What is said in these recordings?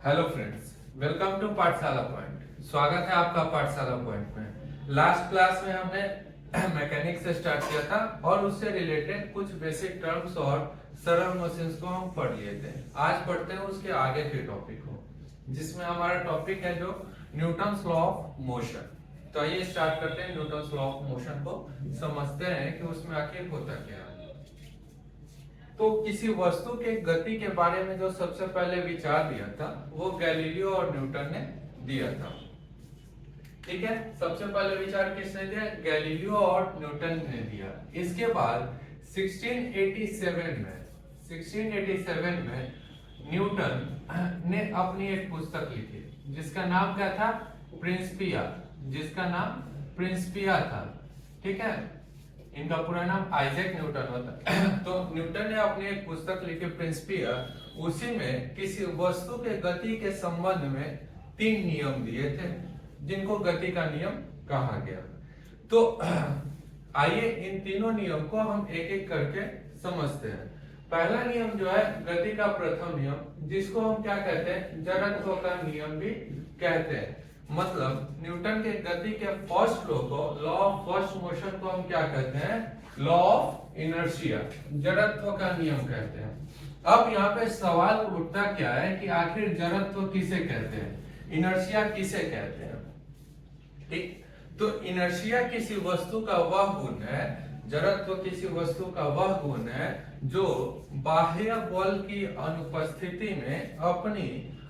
Hello friends, welcome to पाठशाला point. स्वागत है आपका पाठशाला पॉइंट में। लास्ट क्लास में हमने मैकेनिक्स से स्टार्ट किया था और उससे रिलेटेड कुछ बेसिक टर्म्स और सरल मशीन्स को हम पढ़ लिए थे। आज पढ़ते हैं उसके आगे के टॉपिक को, जिसमें हमारा टॉपिक है जो न्यूटन्स लॉ ऑफ मोशन। तो आइए स्टार्ट करते हैं न्यूटन्स लॉ ऑफ मोशन को, समझते हैं कि उसमें आखिर होता क्या है। तो किसी वस्तु के गति के बारे में जो सबसे पहले विचार दिया था वो गैलीलियो और न्यूटन ने दिया था। ठीक है, सबसे पहले विचार किसने दिया? गैलीलियो और न्यूटन ने दिया। इसके बाद 1687 में न्यूटन ने अपनी एक पुस्तक लिखी जिसका नाम क्या था? प्रिंसिपिया था। ठीक है, इनका पूरा नाम आइजैक न्यूटन होता है। तो न्यूटन ने अपनी एक पुस्तक लिखी प्रिंसिपिया। उसी में किसी वस्तु के गति के संबंध में 3 नियम दिए थे जिनको गति का नियम कहा गया। तो आइए इन तीनों नियम को हम एक एक करके समझते हैं। पहला नियम जो है गति का प्रथम नियम, जिसको हम क्या कहते हैं? जड़त्व का नियम भी कहते हैं। मतलब न्यूटन के गति के फर्स्ट लॉ को, लॉ ऑफ फर्स्ट मोशन को हम क्या कहते हैं? लॉ ऑफ इनर्शिया, जड़त्व का नियम कहते हैं। अब यहाँ पे सवाल उठता क्या है कि आखिर जड़त्व किसे कहते हैं, इनर्शिया किसे कहते हैं? ठीक, तो इनर्शिया किसी वस्तु का वह गुण है, जड़त्व किसी वस्तु का वह गुण है जो बाह्य बल की अनुपस्थिति में अपनी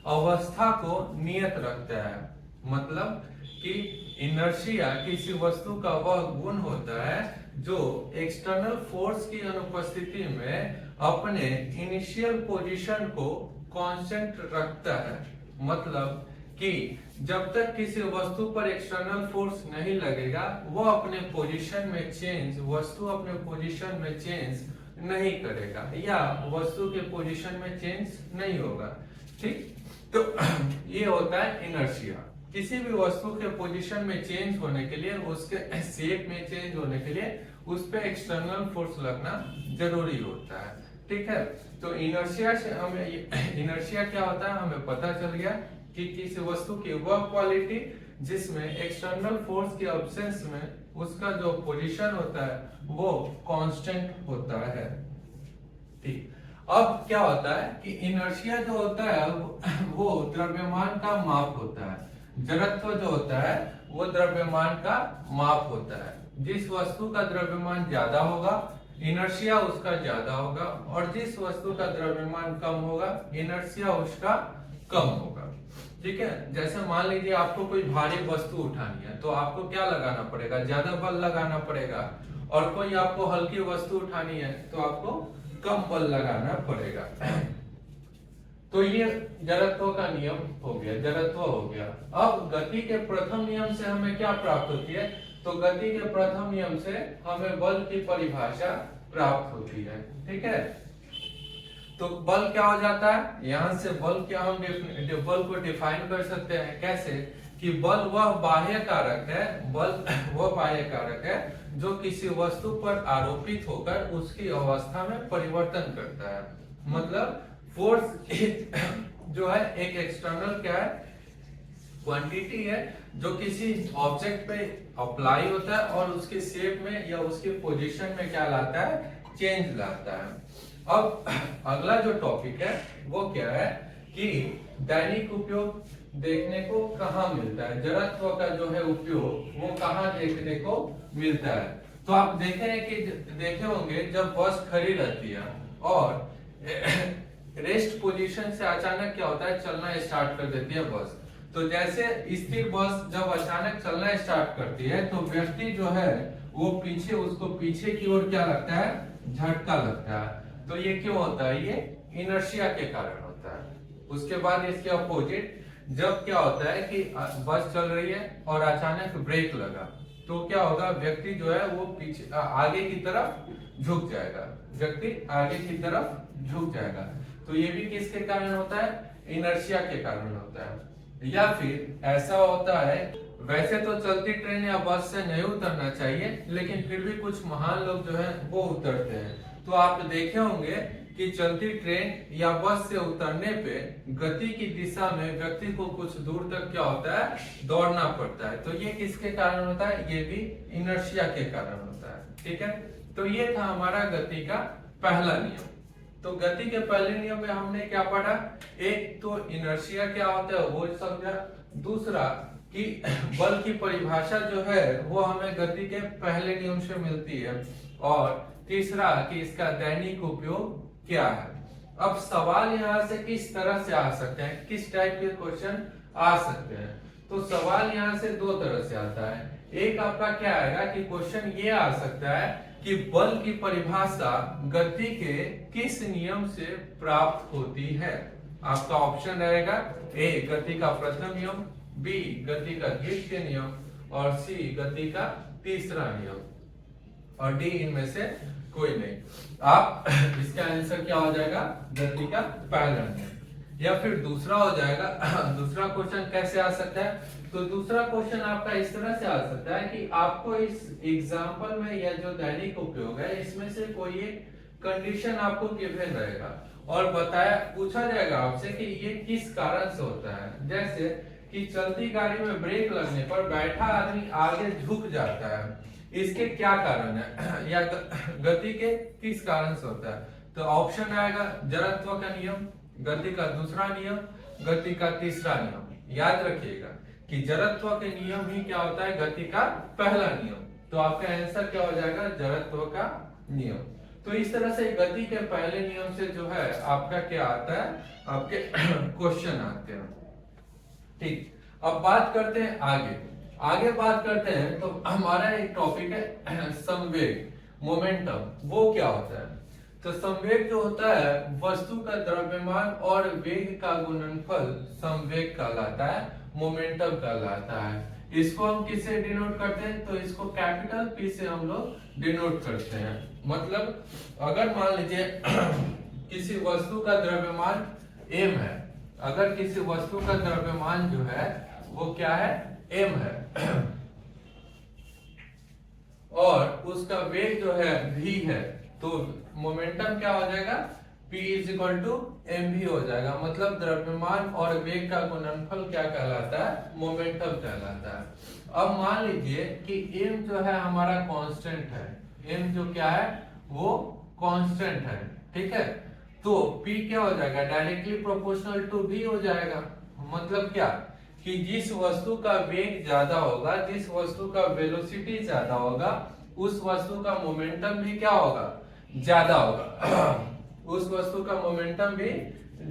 अवस्था को नियत रखता है। मतलब कि इनर्शिया किसी वस्तु का वह गुण होता है जो एक्सटर्नल फोर्स की अनुपस्थिति में अपने इनिशियल पोजीशन को कांस्टेंट रखता है। मतलब कि जब तक किसी वस्तु पर एक्सटर्नल फोर्स नहीं लगेगा वो अपने पोजीशन में चेंज, वस्तु अपने पोजीशन में चेंज नहीं करेगा या वस्तु के पोजीशन में चेंज नहीं होगा। ठीक, तो ये होता है इनर्शिया। किसी भी वस्तु के पोजीशन में चेंज होने के लिए, उसके शेप में चेंज होने के लिए उस पे एक्सटर्नल फोर्स लगना जरूरी होता है। ठीक है, तो इनर्शिया से हमें इनर्शिया क्या होता है हमें पता चल गया कि किसी वस्तु की वह क्वालिटी जिसमें एक्सटर्नल फोर्स के अब्सेंस में उसका जो पोजीशन होता है वो कांस्टेंट होता है। ठीक, अब क्या होता है कि इनर्शिया जो होता है वो द्रव्यमान का माप होता है। जड़त्व जो होता है वो द्रव्यमान का माप होता है। जिस वस्तु का द्रव्यमान ज्यादा होगा इनर्शिया उसका ज्यादा होगा, और जिस वस्तु का द्रव्यमान कम होगा इनर्शिया उसका कम होगा। ठीक है, जैसे मान लीजिए आपको कोई भारी वस्तु उठानी है तो आपको क्या लगाना पड़ेगा? ज्यादा बल लगाना पड़ेगा। और कोई आपको हल्की वस्तु उठानी है तो आपको कम बल लगाना पड़ेगा। तो ये जड़त्व का नियम हो गया, जड़त्व हो गया। अब गति के प्रथम नियम से हमें क्या प्राप्त होती है? तो गति के प्रथम नियम से हमें बल की परिभाषा प्राप्त होती है। ठीक है, तो बल क्या हो जाता है? यहां से बल क्या हम बल को डिफाइन कर सकते हैं कैसे कि बल वह बाह्य कारक है, बल वह बाह्य कारक है जो किसी वस्तु पर आरोपित होकर उसकी अवस्था में परिवर्तन करता है। मतलब फोर्स जो है एक एक्सटर्नल क्या है? क्वांटिटी है जो किसी ऑब्जेक्ट पे अप्लाई होता है और उसके शेप में या उसके पोजीशन में क्या लाता है? चेंज लाता है। अब अगला जो टॉपिक है वो क्या है कि दैनिक उपयोग देखने को कहाँ मिलता है? जड़त्व का जो है उपयोग वो कहाँ देखने को मिलता है? तो आप देखे होंगे जब बस खड़ी रहती है और रेस्ट पोजीशन से अचानक क्या होता है? चलना स्टार्ट कर देती है बस। तो जैसे स्थिर बस जब अचानक चलना स्टार्ट करती है तो व्यक्ति जो है वो पीछे, उसको पीछे की ओर क्या लगता है? झटका लगता है। तो ये क्यों होता है? ये इनर्शिया के कारण होता है। उसके बाद इसके अपोजिट जब क्या होता है कि बस चल रही है और अचानक ब्रेक लगा तो क्या होगा? व्यक्ति जो है वो पीछे आगे की तरफ झुक जाएगा, व्यक्ति आगे की तरफ झुक जाएगा। तो ये भी किसके कारण होता है? इनर्शिया के कारण होता है। या फिर ऐसा होता है, वैसे तो चलती ट्रेन या बस से नहीं उतरना चाहिए लेकिन फिर भी कुछ महान लोग जो है वो उतरते हैं। तो आप देखे होंगे कि चलती ट्रेन या बस से उतरने पे गति की दिशा में व्यक्ति को कुछ दूर तक क्या होता है, दौड़ना पड़ता है। तो ये किसके कारण होता है, ये भी इनर्शिया के कारण होता है। ठीक है, तो ये था हमारा गति का पहला नियम। तो गति के पहले नियम में हमने क्या पढ़ा, एक तो इनर्शिया क्या होता है वो समझा, दूसरा कि बल की परिभाषा जो है वो हमें गति के पहले नियम से मिलती है, और तीसरा कि इसका दैनिक उपयोग क्या है। अब सवाल यहाँ से किस तरह से आ सकते हैं, किस टाइप के क्वेश्चन आ सकते हैं, तो सवाल यहाँ से दो तरह से आता है। एक आपका क्या आएगा कि क्वेश्चन ये आ सकता है कि बल की परिभाषा गति के किस नियम से प्राप्त होती है। आपका ऑप्शन रहेगा ए गति का प्रथम नियम, बी गति का द्वितीय नियम, और सी गति का तीसरा नियम, और डी इनमें से कोई नहीं। आप इसका आंसर क्या हो जाएगा, गति का पहला नियम। या फिर दूसरा हो जाएगा, दूसरा क्वेश्चन कैसे आ सकता है, तो दूसरा क्वेश्चन आपका इस तरह से आ सकता है कि आपको इस एग्जाम्पल में या जो दैनिक उपयोग है इसमें से कोई एक कंडीशन आपको गिवन रहेगा और बताया पूछा जाएगा आपसे कि ये किस कारण से होता है। जैसे कि चलती गाड़ी में ब्रेक लगने पर बैठा आदमी आगे झुक जाता है, इसके क्या कारण है या गति के किस कारण से होता है। तो ऑप्शन आएगा जड़त्व का नियम, गति का दूसरा नियम, गति का तीसरा नियम। याद रखिएगा कि जड़त्व के नियम ही क्या होता है, गति का पहला नियम। तो आपका आंसर क्या हो जाएगा, जड़त्व का नियम। तो इस तरह से गति के पहले नियम से जो है आपका क्या आता है, आपके क्वेश्चन आते हैं। ठीक, अब बात करते हैं आगे बात करते हैं। तो हमारा एक टॉपिक है संवेग, मोमेंटम। वो क्या होता है, तो संवेग जो होता है वस्तु का द्रव्यमान और वेग का गुणनफल संवेग कहलाता है, मोमेंटम कहलाता है। इसको हम किससे डिनोट करते हैं, तो इसको कैपिटल पी से हम लोग डिनोट करते हैं। मतलब अगर मान लीजिए किसी वस्तु का द्रव्यमान m है, अगर किसी वस्तु का द्रव्यमान जो है वो क्या है, m है, और उसका वेग जो है v है, तो मोमेंटम क्या हो जाएगा, P is equal to M भी हो जाएगा। मतलब द्रव्यमान और वेग का गुणनफल क्या कहलाता है, मोमेंटम कहलाता है। अब मान लीजिए कि m जो है हमारा कांस्टेंट है, m जो क्या है वो कांस्टेंट है, ठीक है। तो P क्या हो जाएगा, डायरेक्टली प्रोपोर्शनल टू v हो जाएगा। मतलब क्या कि जिस वस्तु का वेग ज्यादा होगा, जिस वस्तु का वेलोसिटी ज्यादा होगा, उस वस्तु का मोमेंटम भी क्या होगा, ज्यादा होगा। उस वस्तु का मोमेंटम भी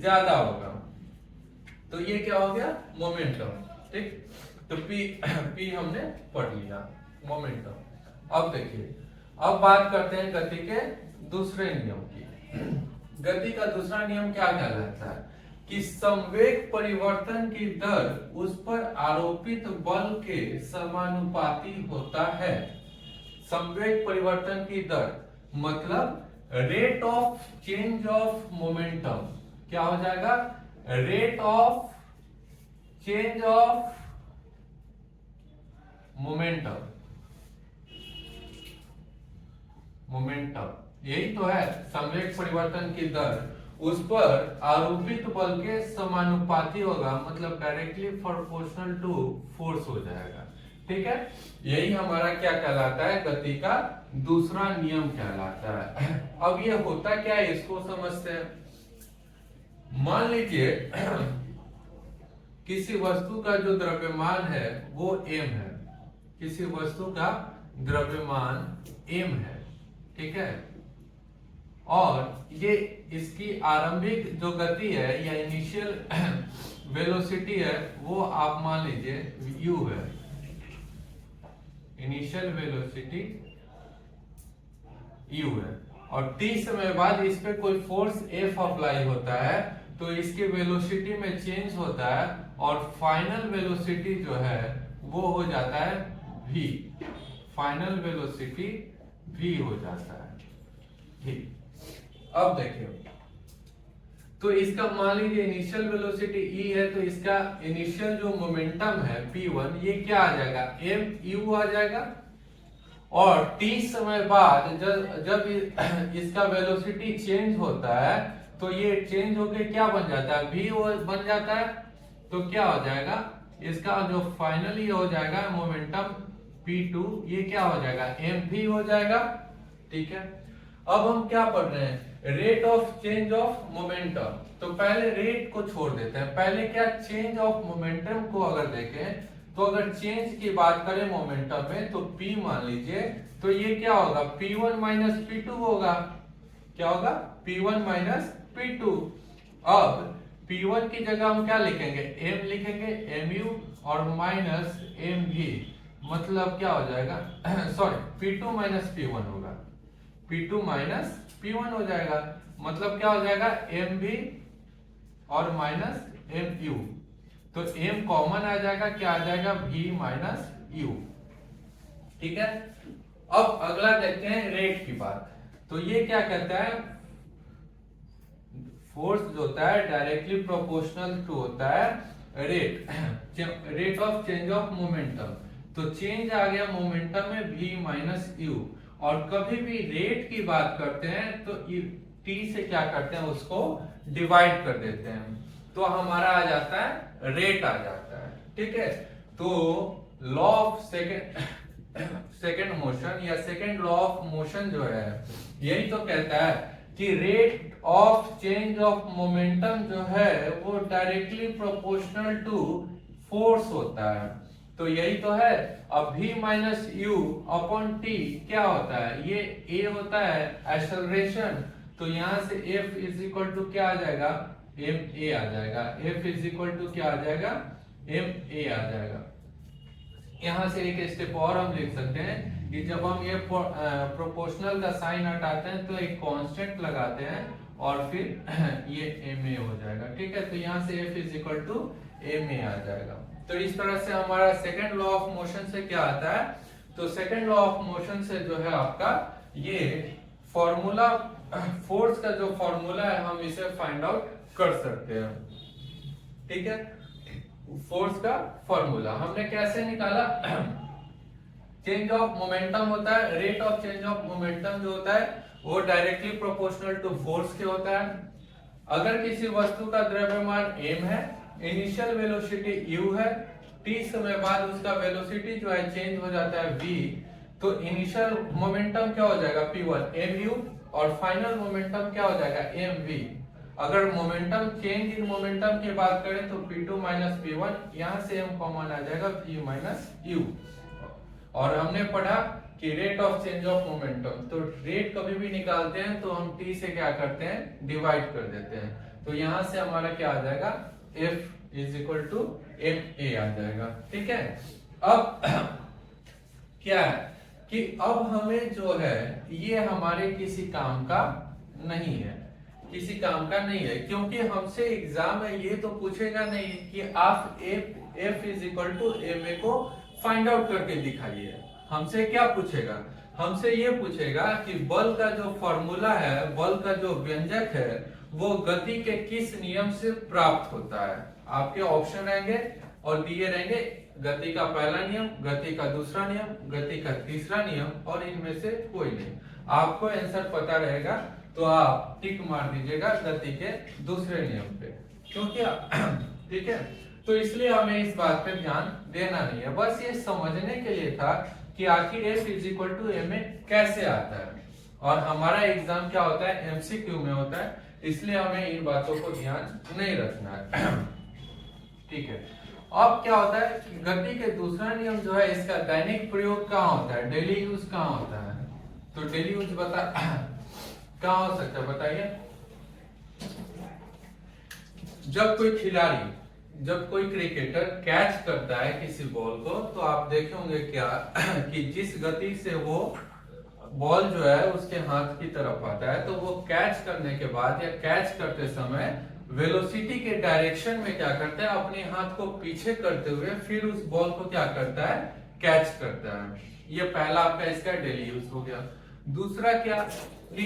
ज्यादा होगा। तो ये क्या हो गया, मोमेंटम। ठीक, तो P हमने पढ़ लिया, मोमेंटम। अब देखिए, अब बात करते हैं गति के दूसरे नियम की। गति का दूसरा नियम क्या कहलाता है कि संवेग परिवर्तन की दर उस पर आरोपित बल के समानुपाती होता है। संवेग परिवर्तन की दर मतलब rate of change of momentum क्या हो जाएगा, rate of change of momentum. यही तो है संवेग परिवर्तन की दर उस पर आरोपित बल के समानुपाती होगा, मतलब डायरेक्टली प्रोपोर्शनल टू फोर्स हो जाएगा। ठीक है, यही हमारा क्या कहलाता है, गति का दूसरा नियम कहलाता है। अब ये होता क्या है इसको समझते हैं। मान लीजिए किसी वस्तु का जो द्रव्यमान है वो m है, किसी वस्तु का द्रव्यमान m है, ठीक है, और ये इसकी आरंभिक जो गति है या इनिशियल वेलोसिटी है वो आप मान लीजिए u है, इनिशियल वेलोसिटी u है, और t समय बाद इस पे कोई फोर्स F अप्लाई होता है तो इसके वेलोसिटी में चेंज होता है और फाइनल वेलोसिटी जो है वो हो जाता है v, फाइनल वेलोसिटी v हो जाता है। ठीक, अब देखिए, तो इसका मान लीजिए इनिशियल वेलोसिटी e है, तो इसका इनिशियल जो मोमेंटम है p1 ये क्या आ जाएगा, m u आ जाएगा। और t समय बाद जब इसका वेलोसिटी चेंज होता है तो ये चेंज होके क्या बन जाता है, v बन जाता है। तो क्या हो जाएगा, इसका जो फाइनली हो जाएगा मोमेंटम p2, ये क्या हो जाएगा, mv हो जाएगा। ठीक है, अब हम क्या पढ़ रहे हैं, rate of change of momentum. तो पहले रेट को छोड़ देते हैं, पहले क्या चेंज ऑफ मोमेंटम को अगर देखें तो अगर चेंज की बात करें मोमेंटम में तो p मान लीजिए, तो ये क्या होगा, p1 माइनस p2 होगा। क्या होगा, p1 माइनस p2। अब p1 की जगह हम क्या लिखेंगे, m लिखेंगे, mu और माइनस mv, मतलब क्या हो जाएगा सॉरी p2 माइनस p1 होगा, p2 माइनस p1 हो जाएगा, मतलब क्या हो जाएगा, mv और माइनस mu। तो m कॉमन आ जाएगा, क्या आ जाएगा, v माइनस u। ठीक है, अब अगला देखते हैं रेट की बात। तो ये क्या कहता है, फोर्स जो होता है डायरेक्टली प्रोपोर्शनल टू होता है rate of change of momentum. तो चेंज आ गया मोमेंटम में v माइनस u, और कभी भी रेट की बात करते हैं तो t से क्या करते हैं, उसको डिवाइड कर देते हैं, तो हमारा आ जाता है रेट आ जाता है। ठीक है, तो लॉ ऑफ सेकेंड मोशन या सेकेंड लॉ ऑफ मोशन जो है यही तो कहता है कि rate of change of momentum जो है वो डायरेक्टली प्रोपोर्शनल टू फोर्स होता है। तो यही तो है। अब v minus you upon T क्या होता है, ये a होता है एक्सेलरेशन, तो यहां से f इज इक्वल टू क्या आ जाएगा, ma आ जाएगा, f इज इक्वल टू क्या आ जाएगा, ma आ जाएगा। यहां से एक स्टेप और हम लिख सकते हैं कि जब हम ये प्रोपोर्शनल का साइन हटाते हैं तो एक कांस्टेंट लगाते हैं और फिर ये ma हो जाएगा। ठीक है, तो यहां से f is equal to ma आ जाएगा। तो इस तरह से हमारा सेकेंड लॉ ऑफ मोशन से क्या आता है, तो सेकेंड लॉ ऑफ मोशन से जो है आपका ये फॉर्मूला, फोर्स का जो फॉर्मूला है हम इसे फाइंड आउट कर सकते हैं। ठीक है, फोर्स का फॉर्मूला हमने कैसे निकाला, चेंज ऑफ मोमेंटम होता है, rate of change of momentum जो होता है वो डायरेक्टली प्रोपोर्शनल टू फोर्स के होता है। अगर किसी वस्तु का द्रव्यमान m है, इनिशियल वेलोसिटी u है, t समय बाद उसका वेलोसिटी जो है चेंज हो जाता है v, तो इनिशियल मोमेंटम क्या हो जाएगा, p1 mu, और फाइनल मोमेंटम क्या हो जाएगा, mv। अगर मोमेंटम चेंज इन मोमेंटम की बात करें तो p2 माइनस p1, यहां से m कॉमन आ जाएगा, v माइनस u। और हमने पढ़ा कि rate of change of momentum, तो रेट कभी भी निकालते हैं तो हम t से क्या करते हैं, डिवाइड कर देते हैं, तो यहां से हमारा क्या आ जाएगा, f is equal to ma आ जाएगा। ठीक है, अब क्या है कि अब हमें जो है ये हमारे किसी काम का नहीं है, किसी काम का नहीं है, क्योंकि हमसे एग्जाम में ये तो पूछेगा नहीं कि आप f is equal to ma को फाइंड आउट करके दिखाइए। हमसे क्या पूछेगा, हमसे ये पूछेगा कि बल का जो फॉर्मूला है, बल का जो व्यंजक है वो गति के किस नियम से प्राप्त होता है। आपके ऑप्शन रहेंगे और दिए रहेंगे गति का पहला नियम, गति का दूसरा नियम, गति का तीसरा नियम, और इनमें से कोई नहीं। आपको आंसर पता रहेगा तो आप टिक मार दीजिएगा गति के दूसरे नियम पे, क्योंकि ठीक है, तो इसलिए हमें इस बात पे ध्यान देना नहीं है, बस ये समझने के लिए था कि आखिर f is equal to ma कैसे आता है। और हमारा एग्जाम क्या होता है, एमसीक्यू में होता है, इसलिए हमें इन बातों को ध्यान नहीं रखना है। ठीक है, अब क्या होता है कि गति के दूसरा नियम जो है इसका दैनिक प्रयोग कहाँ होता है, डेली यूज कहाँ होता है, तो डेली यूज बता कहाँ हो सकता है, बताइए। जब कोई खिलाड़ी, जब कोई क्रिकेटर कैच करता है किसी बॉल को, तो आप देखे होंगे क्या कि जिस गति से वो बॉल जो है उसके हाथ की तरफ आता है, तो वो कैच करने के बाद या कैच करते समय वेलोसिटी के डायरेक्शन में क्या करता है, अपने हाथ को पीछे करते हुए फिर उस बॉल को क्या करता है, कैच करता है। ये पहला आपका इसका डेली यूज हो गया। दूसरा क्या कि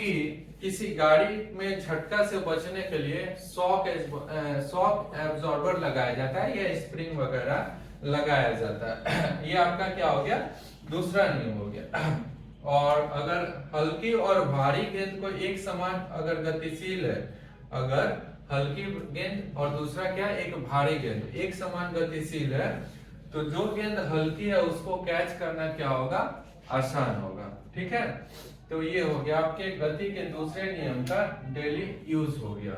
किसी गाड़ी में झटका से बचने के लिए शॉक एब्जॉर्बर लगाया जाता है या स्प्रिंग वगैरह लगाया जाता है। ये आपका क्या हो गया, दूसरा नियम हो गया। और अगर हल्की और भारी गेंद को एक समान अगर गतिशील है, अगर हल्की गेंद और दूसरा क्या एक भारी गेंद एक समान गतिशील है, तो जो गेंद हल्की है उसको कैच करना क्या होगा, आसान होगा। ठीक है, तो ये हो गया आपके गति के दूसरे नियम का डेली यूज हो गया।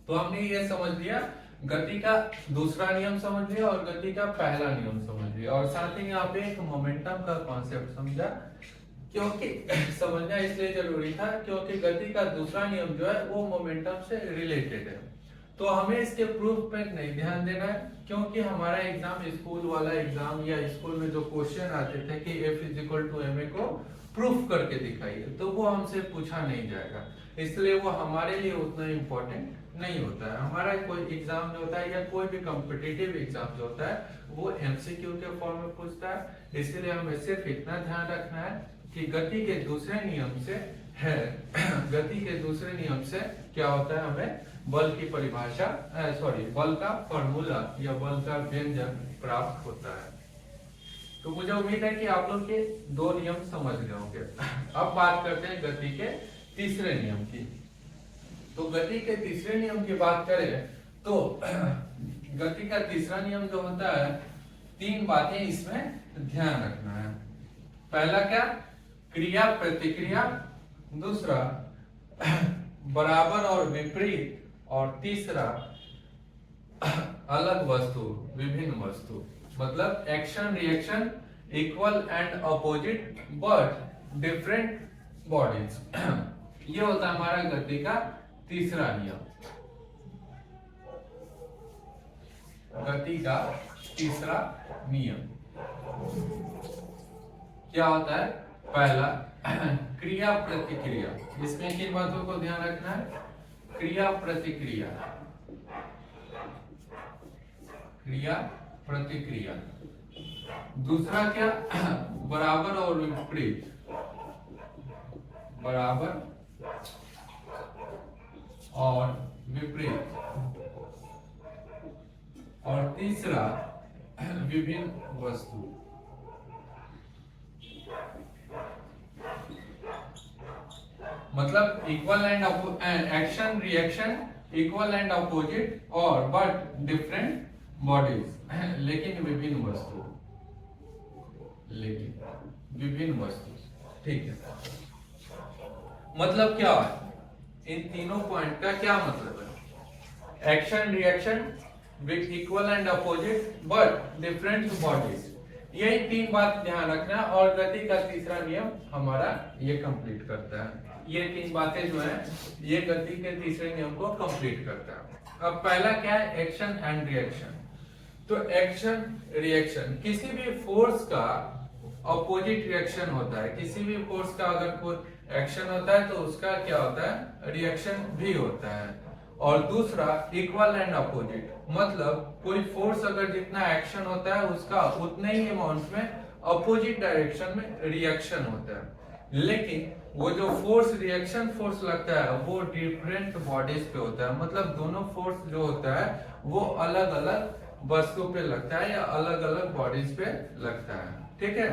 तो हमने ये समझ लिया, गति का दूसरा नियम समझ लिया और गति का पहला नियम समझ लिया, और साथ ही यहाँ पे एक मोमेंटम का कॉन्सेप्ट समझा, क्योंकि समझना इसलिए जरूरी था क्योंकि गति का दूसरा नियम जो है वो मोमेंटम से रिलेटेड है। तो हमें इसके प्रूफ पे नहीं ध्यान देना है, क्योंकि हमारा एग्जाम स्कूल वाला एग्जाम या स्कूल में जो क्वेश्चन आते थे कि F = ma को प्रूफ करके दिखाइए, तो वो हमसे पूछा नहीं जाएगा, इसलिए वो हमारे लिए उतना इम्पोर्टेंट नहीं होता है। हमारा कोई एग्जाम जो होता है या कोई भी कॉम्पिटिटिव एग्जाम जो होता है वो MCQ के फॉर्म में पूछता है, इसलिए हमें सिर्फ इतना ध्यान रखना है कि गति के दूसरे नियम से है गति के दूसरे नियम से क्या होता है, हमें बल की परिभाषा बल का फॉर्मूला या बल का व्यंजक प्राप्त होता है। तो मुझे उम्मीद है कि आप लोग के दो नियम समझ गए होंगे। अब बात करते हैं गति के तीसरे नियम की। तो गति के तीसरे नियम की बात करें तो गति का तीसरा नियम जो होता है, तीन बातें इसमें ध्यान रखना है। पहला क्या, क्रिया प्रतिक्रिया, दूसरा बराबर और विपरीत, और तीसरा अलग वस्तु विभिन्न वस्तु, मतलब action reaction equal and opposite but different bodies. ये होता है हमारा गति का तीसरा नियम। गति का तीसरा नियम क्या होता है, पहला क्रिया प्रतिक्रिया। इसमें किन बातों को ध्यान रखना है, क्रिया प्रतिक्रिया, क्रिया प्रतिक्रिया। दूसरा क्या, बराबर और विपरीत, बराबर और विपरीत, और तीसरा विभिन्न वस्तु। मतलब equal and action reaction equal and opposite और बट डिफरेंट बॉडीज, लेकिन विभिन्न वस्तु, लेकिन विभिन्न वस्तु। ठीक है, मतलब क्या है, इन तीनों पॉइंट का क्या मतलब है, action reaction with equal and opposite but different bodies, यही तीन बात ध्यान रखना। और गति का तीसरा नियम हमारा ये कंप्लीट करता है। ये तीन बातें जो है ये गति के तीसरे नियम को कंप्लीट करता है। अब पहला क्या है, एक्शन एंड रिएक्शन। तो एक्शन रिएक्शन, किसी भी फोर्स का अपोजिट रिएक्शन होता है। किसी भी फोर्स का अगर कोई एक्शन होता है तो उसका क्या होता है, रिएक्शन भी होता है। और दूसरा इक्वल एंड अपोजिट, मतलब कोई फोर्स अगर जितना एक्शन होता है उसका उतने ही अमाउंट में अपोजिट डायरेक्शन में रिएक्शन होता है। लेकिन वो जो फोर्स रिएक्शन फोर्स लगता है वो डिफरेंट बॉडीज पे होता है, मतलब दोनों फोर्स जो होता है वो अलग अलग वस्तु पे लगता है या अलग अलग बॉडीज पे लगता है। ठीक है,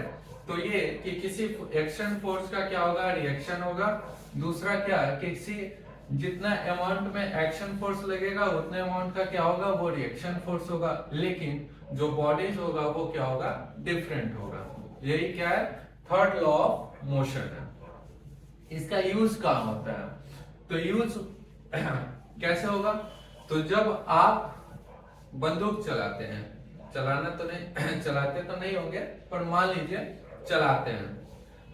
तो ये कि किसी एक्शन फोर्स का क्या होगा, रिएक्शन होगा। दूसरा क्या है, किसी जितना अमाउंट में एक्शन फोर्स लगेगा उतने अमाउंट का क्या होगा, वो रिएक्शन फोर्स होगा। लेकिन जो बॉडीज होगा वो क्या होगा, डिफरेंट होगा। यही क्या है, थर्ड लॉ ऑफ मोशन है। इसका यूज कहाँ होता है, तो यूज कैसे होगा, तो जब आप बंदूक चलाते हैं, चलाना तो नहीं चलाते तो नहीं होंगे पर मान लीजिए चलाते हैं,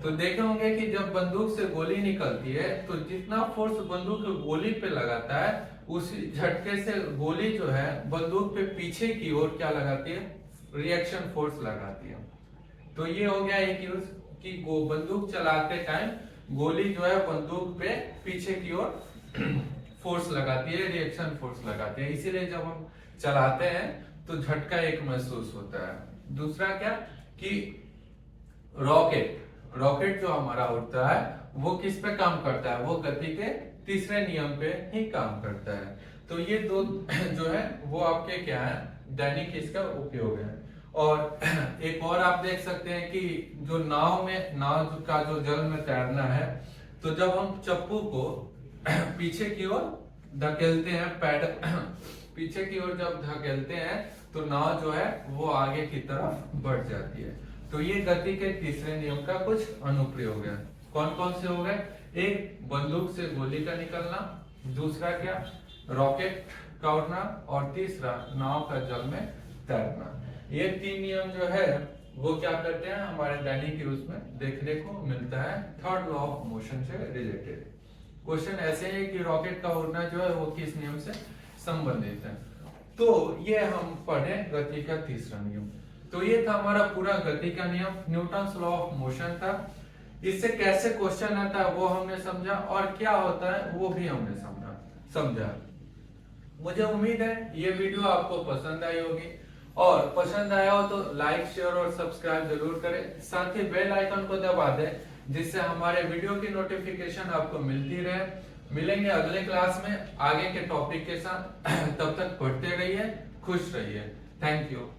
तो देखे होंगे कि जब बंदूक से गोली निकलती है तो जितना फोर्स बंदूक गोली पे लगाता है उसी झटके से गोली जो है बंदूक पे पीछे की ओर क्या लगाती है, रिएक्शन फोर्स लगाती है। तो ये हो गया एक यूज कि बंदूक चलाते टाइम गोली जो है बंदूक पे पीछे की ओर फोर्स लगाती है, रिएक्शन फोर्स लगाती है, इसीलिए जब हम चलाते हैं तो झटका एक महसूस होता है। दूसरा क्या कि रॉकेट जो हमारा उड़ता है वो किस पे काम करता है, वो गति के तीसरे नियम पे ही काम करता है। तो ये दो जो है वो आपके क्या है, दैनिक इसका उपयोग है। और एक और आप देख सकते हैं कि जो नाव का जो जल में तैरना है, तो जब हम चप्पू को पीछे की ओर धकेलते हैं, पैडल पीछे की ओर जब धकेलते हैं तो नाव जो है वो आगे की तरफ बढ़ जाती है। तो ये गति के तीसरे नियम का कुछ अनुप्रयोग है। कौन कौन से हो गए? एक, बंदूक से गोली का निकलना, दूसरा क्या, रॉकेट का उड़ना, और तीसरा नाव का जल में तैरना। ये 3 नियम जो है वो क्या करते हैं, हमारे दैनिक यूज में देखने को मिलता है, थर्ड लॉ ऑफ मोशन से रिलेटेड। क्वेश्चन ऐसे है कि रॉकेट का उड़ना जो है वो किस नियम से संबंधित है। तो ये हम पढ़े गति का तीसरा नियम। तो ये था हमारा पूरा गति का नियम, न्यूटन्स लॉ ऑफ मोशन था। इससे कैसे क्वेश्चन आता है वो हमने समझा, और क्या होता है वो भी हमने समझा। मुझे उम्मीद है ये वीडियो आपको पसंद आई होगी, और पसंद आया हो तो लाइक, शेयर और सब्सक्राइब जरूर करें। साथ ही बेल आइकन को दबा दें, जिससे हमारे वीडियो की नोटिफिकेशन आपको मिलती रहे। मिलेंगे अगले क्लास में आगे के टॉपिक के साथ। तब तक पढ़ते रहिए, खुश रहिए। Thank you.